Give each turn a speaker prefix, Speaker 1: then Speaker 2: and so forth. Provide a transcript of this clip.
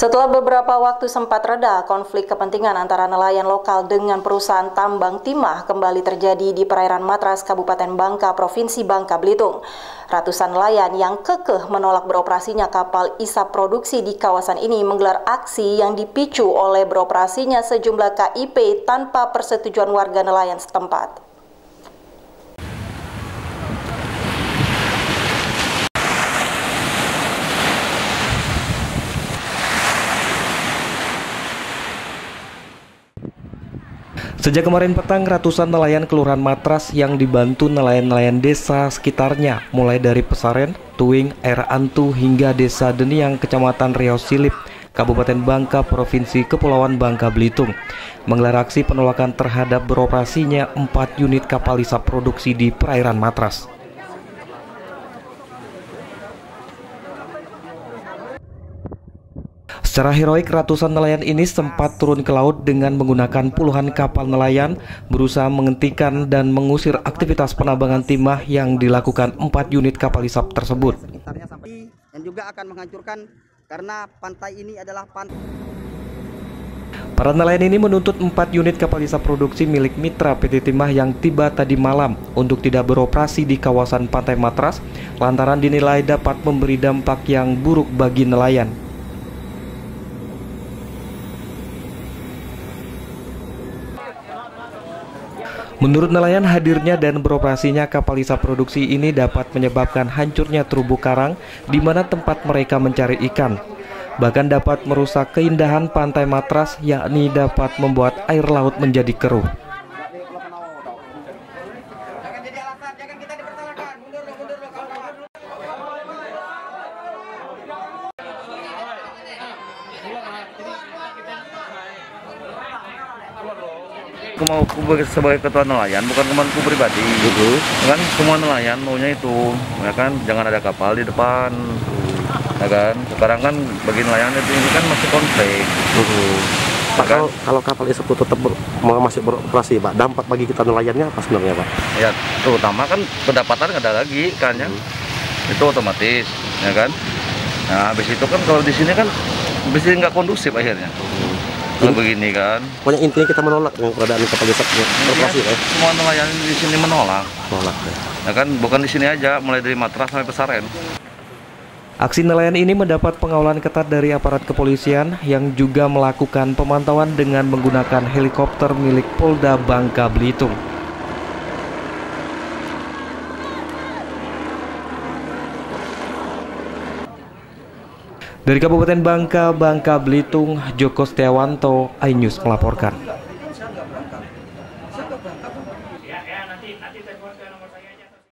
Speaker 1: Setelah beberapa waktu sempat reda, konflik kepentingan antara nelayan lokal dengan perusahaan tambang timah kembali terjadi di perairan Matras, Kabupaten Bangka, Provinsi Bangka Belitung. Ratusan nelayan yang kekeh menolak beroperasinya kapal isap produksi di kawasan ini menggelar aksi yang dipicu oleh beroperasinya sejumlah KIP tanpa persetujuan warga nelayan setempat.
Speaker 2: Sejak kemarin petang, ratusan nelayan Kelurahan Matras yang dibantu nelayan-nelayan desa sekitarnya, mulai dari Pesaren, Tuing, Air Antu, hingga Desa Deniang, Kecamatan Riau Silip, Kabupaten Bangka, Provinsi Kepulauan Bangka Belitung, menggelar aksi penolakan terhadap beroperasinya 4 unit kapal isap produksi di perairan Matras. Secara heroik, ratusan nelayan ini sempat turun ke laut dengan menggunakan puluhan kapal nelayan berusaha menghentikan dan mengusir aktivitas penambangan timah yang dilakukan 4 unit kapal isap tersebut.
Speaker 3: Dan juga akan menghancurkan karena pantai ini adalah pantai.
Speaker 2: Para nelayan ini menuntut 4 unit kapal isap produksi milik mitra PT Timah yang tiba tadi malam untuk tidak beroperasi di kawasan Pantai Matras lantaran dinilai dapat memberi dampak yang buruk bagi nelayan. Menurut nelayan, hadirnya dan beroperasinya kapal isap produksi ini dapat menyebabkan hancurnya terumbu karang di mana tempat mereka mencari ikan. Bahkan dapat merusak keindahan pantai Matras, yakni dapat membuat air laut menjadi keruh.
Speaker 4: Aku mau sebagai ketua nelayan, bukan temanku pribadi. Kan semua nelayan maunya itu, ya kan, jangan ada kapal di depan, ya kan. Sekarang kan bagi nelayan itu ini kan masih konflik.
Speaker 5: Pak, kan? Kalau kapal isap itu tetap masih beroperasi, Pak, dampak bagi kita nelayannya apa sebenarnya, Pak?
Speaker 4: Ya, terutama kan pendapatan nggak ada lagi kan ya, itu otomatis, ya kan. Nah, habis itu kan kalau di sini kan bisa nggak kondusif akhirnya. Kalau begini kan.
Speaker 5: Pokoknya intinya kita menolak yang keberadaan kapal isap beroperasi, ya.
Speaker 4: Semua nelayan di sini menolak.
Speaker 5: Ya.
Speaker 4: Ya kan, bukan di sini aja, mulai dari Matras sampai Pesaren.
Speaker 2: Aksi nelayan ini mendapat pengawalan ketat dari aparat kepolisian yang juga melakukan pemantauan dengan menggunakan helikopter milik Polda Bangka Belitung. Dari Kabupaten Bangka, Bangka Belitung, Joko Setiawanto, iNews melaporkan.